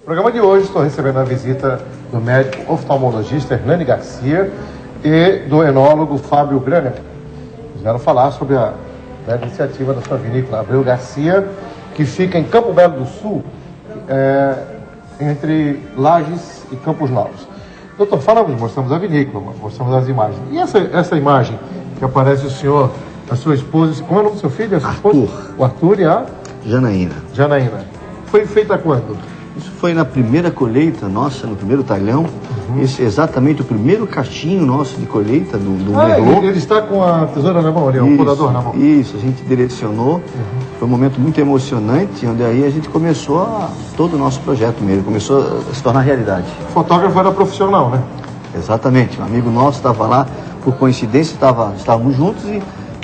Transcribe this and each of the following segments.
No programa de hoje estou recebendo a visita do médico oftalmologista Hernani Garcia e do enólogo Fábio Graner. Vieram falar sobre a iniciativa da sua vinícola Abreu Garcia, que fica em Campo Belo do Sul, entre Lages e Campos Novos. Doutor, mostramos a vinícola, mostramos as imagens. E essa imagem que aparece o senhor, a sua esposa, como é o nome do seu filho? A sua esposa? O Arthur e a... Janaína. Foi feita quando? Isso foi na primeira colheita nossa, no primeiro talhão. Esse é exatamente o primeiro cachinho nosso de colheita do Merlot. Ele está com a tesoura na mão, o podador na mão. Isso, a gente direcionou. Foi um momento muito emocionante, onde aí a gente começou todo o nosso projeto mesmo, começou a se tornar realidade. O fotógrafo era profissional, né? Exatamente, um amigo nosso estava lá, por coincidência estávamos juntos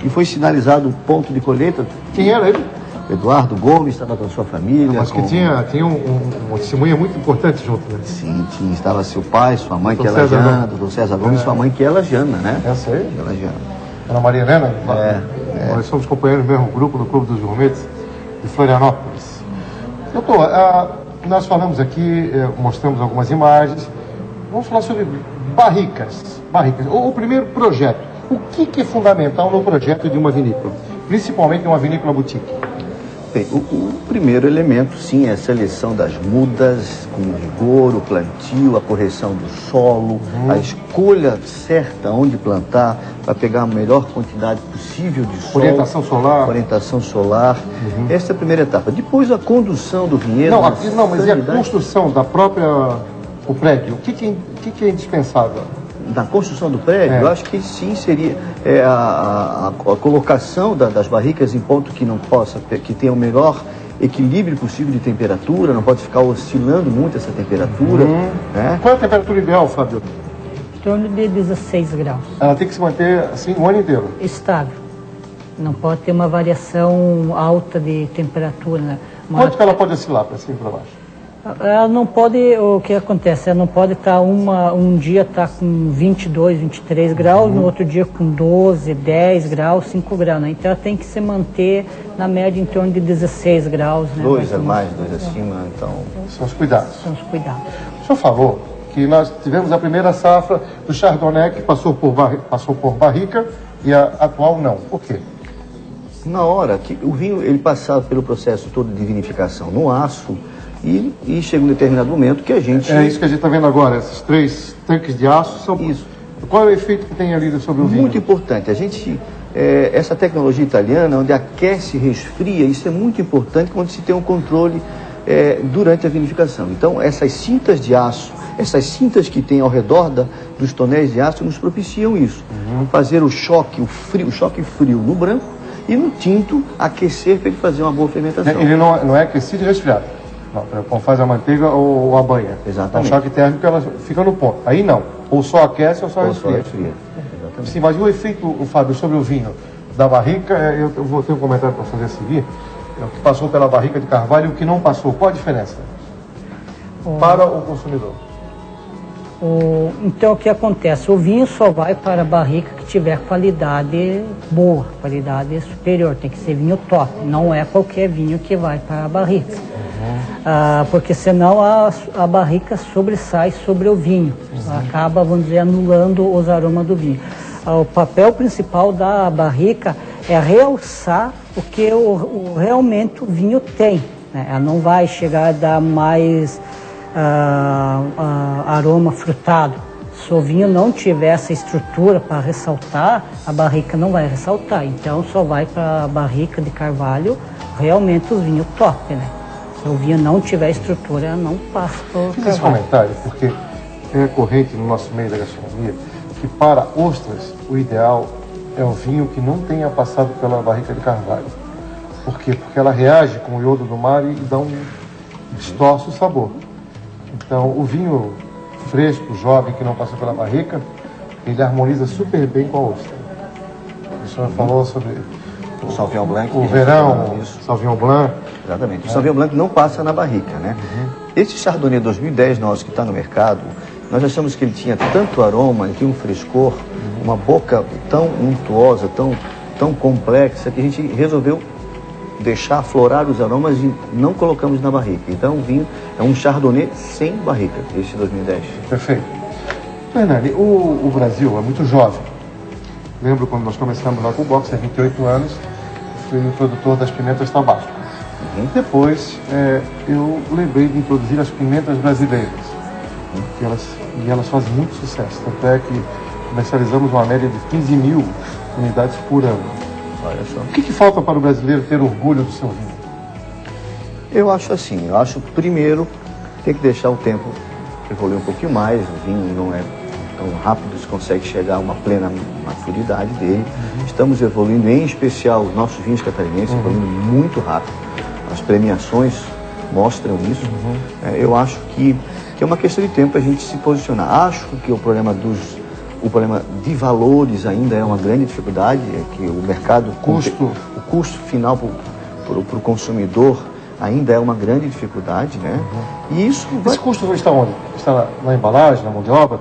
e foi sinalizado o ponto de colheita. Quem era ele? Eduardo Gomes, estava com a sua família. Mas que tinha uma testemunha muito importante junto, né? Sim, estava seu pai, sua mãe, que ela Jana, doutor César Gomes, sua mãe, que ela Jana, né? Essa aí? Ela Jana. Ana Maria Helena? Nós somos companheiros do mesmo grupo, no Clube dos Gourmetes de Florianópolis. Doutor, nós falamos aqui, mostramos algumas imagens. Vamos falar sobre barricas. O primeiro projeto. O que é fundamental no projeto de uma vinícola? Principalmente uma vinícola boutique? Bem, o primeiro elemento, sim, é a seleção das mudas, com vigor, o plantio, a correção do solo, a escolha certa onde plantar, para pegar a melhor quantidade possível de sol. Orientação solar. Essa é a primeira etapa. Depois a condução do vinhedo. Mas e a construção da própria... o prédio? O que é indispensável? Na construção do prédio, eu acho que sim seria a colocação das barricas em ponto que tenha o melhor equilíbrio possível de temperatura, não pode ficar oscilando muito essa temperatura. Né? Qual é a temperatura ideal, Fábio? Em torno de 16 graus. Ela tem que se manter assim o ano inteiro? Estável. Não pode ter uma variação alta de temperatura. Né? Quanto que ela pode oscilar para cima e para baixo? Ela não pode, o que acontece? Ela não pode estar um dia está com 22, 23 graus, no outro dia com 12, 10 graus, 5 graus, né? Então ela tem que se manter na média em torno de 16 graus, né? 2 a mais, 2 acima, então... São os cuidados. O senhor falou que nós tivemos a primeira safra do Chardonnay que passou por barrica e a atual não. Por quê? Na hora que o vinho ele passava pelo processo todo de vinificação no aço, e chega um determinado momento que a gente... É isso que a gente está vendo agora, esses 3 tanques de aço são... Isso. Qual é o efeito que tem ali sobre o vinho? Muito importante. A gente, essa tecnologia italiana, onde aquece e resfria, isso é muito importante quando se tem um controle durante a vinificação. Então, essas cintas de aço, essas cintas que tem ao redor dos tonéis de aço, nos propiciam isso. Fazer o choque frio no branco e no tinto aquecer para ele fazer uma boa fermentação. Ele não é aquecido e resfriado? Não, como faz a manteiga ou a banha. Exatamente. O choque térmico ela fica no ponto. Aí não. Ou só aquece ou só resfria. Exatamente. Sim, mas o efeito, Fábio, sobre o vinho da barrica, eu vou ter um comentário para fazer a seguir. O que passou pela barrica de carvalho e o que não passou. Qual a diferença para o consumidor? Então o que acontece? O vinho só vai para a barrica que tiver qualidade boa, qualidade superior. Tem que ser vinho top. Não é qualquer vinho que vai para a barrica. Porque senão a barrica sobressai sobre o vinho, acaba, vamos dizer, anulando os aromas do vinho. O papel principal da barrica é realçar o que realmente o vinho tem, né? Ela não vai chegar a dar mais aroma frutado. Se o vinho não tiver essa estrutura para ressaltar, a barrica não vai ressaltar. Então só vai para a barrica de carvalho realmente os vinhos top, né? Se o vinho não tiver estrutura, não passa por carvalho. Fiz esse comentário porque é corrente no nosso meio da gastronomia que para ostras o ideal é o vinho que não tenha passado pela barrica de carvalho. Por quê? Porque ela reage com o iodo do mar e distorce o sabor. Então o vinho fresco, jovem, que não passou pela barrica, ele harmoniza super bem com a ostra. O senhor falou sobre o Sauvignon Blanc, o verão, o Sauvignon Blanc. Exatamente. O Sauvignon Blanc não passa na barrica, né? Esse Chardonnay 2010 nosso que está no mercado, nós achamos que ele tinha tanto aroma, ele tinha um frescor, uma boca tão untuosa, tão complexa, que a gente resolveu deixar aflorar os aromas e não colocamos na barrica. Então o vinho é um Chardonnay sem barrica, esse 2010. Perfeito. Hernani, o Brasil é muito jovem. Lembro quando nós começamos lá com o boxe, há 28 anos, fui o produtor das pimentas tabasco. Depois, eu lembrei de introduzir as pimentas brasileiras, e elas fazem muito sucesso. Tanto é que comercializamos uma média de 15 mil unidades por ano. Olha só. O que falta para o brasileiro ter orgulho do seu vinho? Eu acho assim, primeiro tem que deixar o tempo evoluir um pouquinho mais. O vinho não é tão rápido, se consegue chegar a uma plena maturidade dele. Estamos evoluindo, em especial os nossos vinhos catarinenses, evoluindo muito rápido. As premiações mostram isso. Eu acho que é uma questão de tempo a gente se posicionar. Acho que o problema de valores ainda é uma grande dificuldade, é que o mercado, o custo final para o consumidor ainda é uma grande dificuldade, né? E isso Esse custo está onde? Está na embalagem, na mão de obra?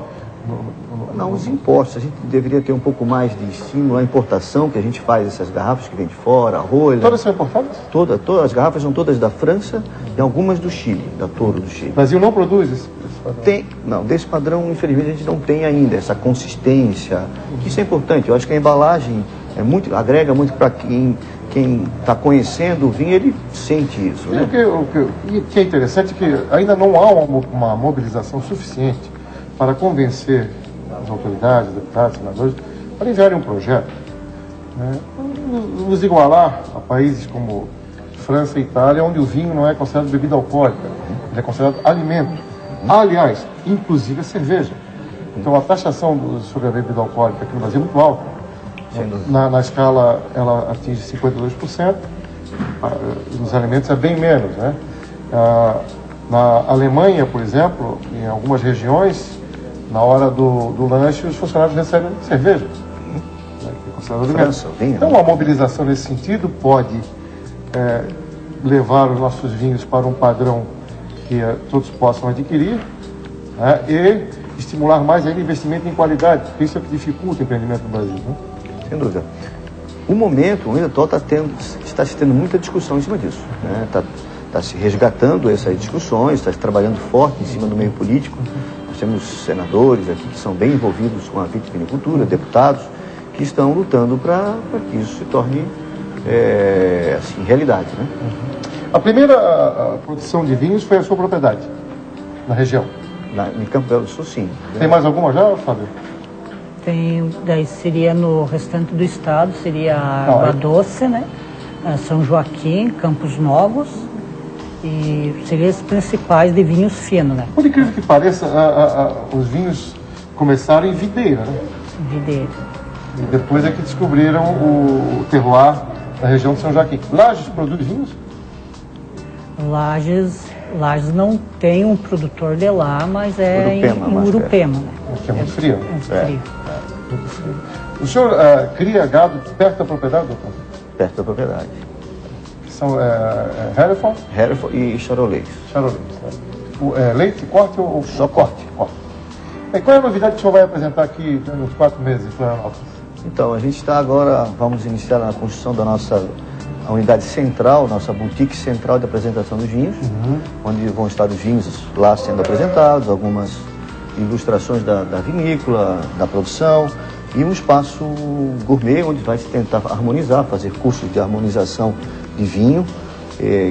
Não, os impostos. A gente deveria ter um pouco mais de estímulo à importação, que a gente faz essas garrafas que vem de fora, a rolha. Todas são importadas? Todas as garrafas são todas da França e algumas do Chile, da Toro do Chile. O Brasil não produz esse padrão? Não, desse padrão, infelizmente, a gente não tem ainda essa consistência. Isso é importante. Eu acho que a embalagem agrega muito para quem está conhecendo o vinho, ele sente isso, né? O que é interessante é que ainda não há uma mobilização suficiente para convencer as autoridades, deputados, senadores, para enviarem um projeto, né, nos igualar a países como França e Itália, onde o vinho não é considerado bebida alcoólica, ele é considerado alimento. Aliás, inclusive a cerveja. Então a taxação sobre a bebida alcoólica aqui no Brasil é muito alta. Na escala ela atinge 52%, nos alimentos é bem menos, né? Na Alemanha, por exemplo, em algumas regiões, na hora do lanche, os funcionários recebem cerveja, né, que é considerado alimento. Então, uma mobilização nesse sentido pode levar os nossos vinhos para um padrão que todos possam adquirir, né, e estimular mais ainda investimento em qualidade, porque isso é o que dificulta o empreendimento no Brasil, né? Sem dúvida. O momento atual está se tendo muita discussão em cima disso, né? Está se resgatando essas discussões, está se trabalhando forte em cima do meio político. Nós temos senadores aqui que são bem envolvidos com a vitivinicultura, deputados, que estão lutando para que isso se torne assim, realidade, né? A primeira produção de vinhos foi a sua propriedade, na região? Em Campo Belo do Sul, sim. Tem mais alguma já, Fábio? Tem, daí seria no restante do estado, seria Água Doce, né? São Joaquim, Campos Novos, e seriam os principais de vinhos finos, né? Por incrível que pareça, os vinhos começaram em videira, né? Videira. E depois é que descobriram o terroir da região de São Joaquim. Lages produz vinhos? Lages não tem um produtor de lá, mas em Urupema, né? Que é muito frio. É muito frio. Muito frio. O senhor cria gado perto da propriedade, doutor? Perto da propriedade. São Hereford? Hereford e Charolais. Charolais, né? Leite, corte ou só corte? Corte. E qual é a novidade que o senhor vai apresentar aqui nos 4 meses em Florianópolis? Então, a gente está agora, vamos iniciar a construção da nossa unidade central, nossa boutique central de apresentação dos vinhos, onde vão estar os vinhos lá sendo apresentados, algumas ilustrações da vinícola, da produção, e um espaço gourmet onde vai se tentar harmonizar, fazer cursos de harmonização de vinho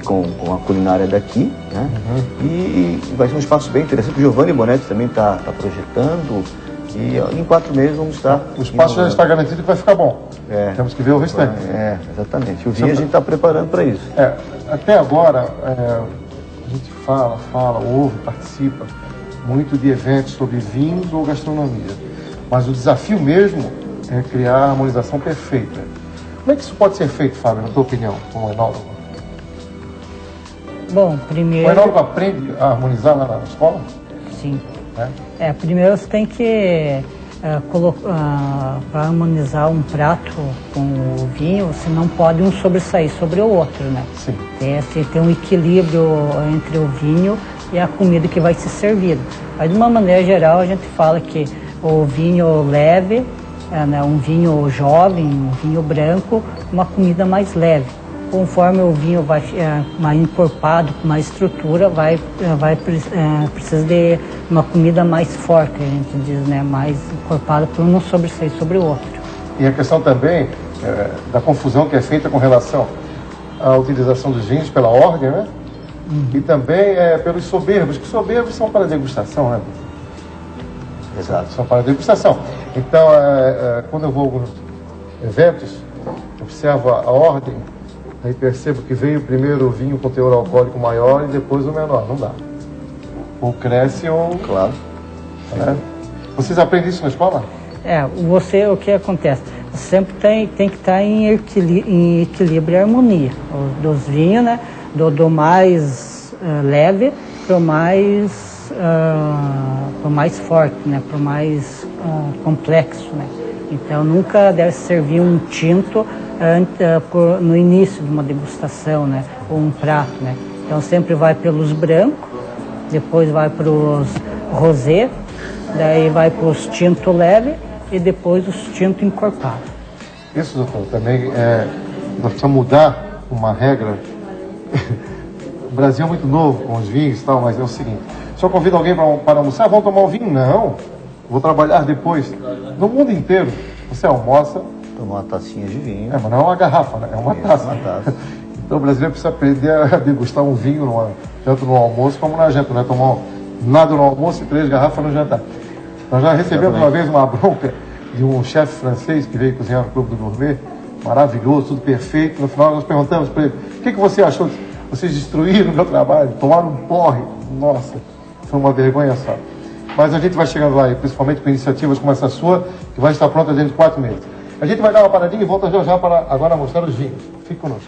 com a culinária daqui, né? E vai ser um espaço bem interessante. O Giovanni Bonetti também está projetando, e em 4 meses vamos estar... O espaço já está garantido que vai ficar bom. Temos que ver o restante. Exatamente. O vinho a gente está preparando para isso. Até agora, a gente fala, ouve, participa muito de eventos sobre vinhos ou gastronomia. Mas o desafio mesmo é criar a harmonização perfeita. Como é que isso pode ser feito, Fábio, na tua opinião, como enólogo? Bom, primeiro... O enólogo aprende a harmonizar lá na escola? Sim. Primeiro você tem que para harmonizar um prato com o vinho, você não pode um sobressair sobre o outro, né? Sim. Tem um equilíbrio entre o vinho e a comida que vai ser servida. Mas de uma maneira geral a gente fala que o vinho leve, né, um vinho jovem, um vinho branco, uma comida mais leve. conforme o vinho vai mais encorpado, com mais estrutura, precisa de uma comida mais forte, a gente diz, né? Mais encorpada para um não sobressair sobre o outro. E a questão também da confusão que é feita com relação à utilização dos vinhos pela ordem, né? E também pelos soberbos, que soberbos são para degustação, né? Exato. São para degustação. Então, quando eu vou a alguns eventos, observo a ordem, aí percebo que veio primeiro o vinho com teor alcoólico maior e depois o menor. Não dá. Ou cresce ou... Claro. Vocês aprendem isso na escola? O que acontece? Sempre tem que estar em equilíbrio e harmonia. Dos vinhos, né? Do mais leve para o mais forte, né? Para o mais complexo, né? Então nunca deve servir um tinto no início de uma degustação, né? Ou um prato, né? Então sempre vai pelos brancos, depois vai para os rosé, daí vai para os tinto leve e depois os tinto encorpados. Isso, doutor, também nós precisamos mudar uma regra. O Brasil é muito novo com os vinhos e tal, mas é o seguinte: se eu convido alguém para almoçar, vamos tomar um vinho? Não, vou trabalhar depois. No mundo inteiro, você almoça... Tomar uma tacinha de vinho. Mas não é uma garrafa, né? É uma taça. Uma taça. Então o brasileiro precisa aprender a degustar um vinho tanto no almoço como na janta. Não é tomar nada no almoço e 3 garrafas no jantar. Nós já recebemos uma vez uma bronca de um chefe francês que veio cozinhar no Clube do Gourmet, maravilhoso, tudo perfeito. No final nós perguntamos para ele: o que você achou? Vocês destruíram o meu trabalho, tomaram um porre. Nossa, foi uma vergonha só. Mas a gente vai chegando lá, principalmente com iniciativas como essa sua, que vai estar pronta dentro de 4 meses. A gente vai dar uma paradinha e volta já para agora mostrar os vinhos. Fique conosco.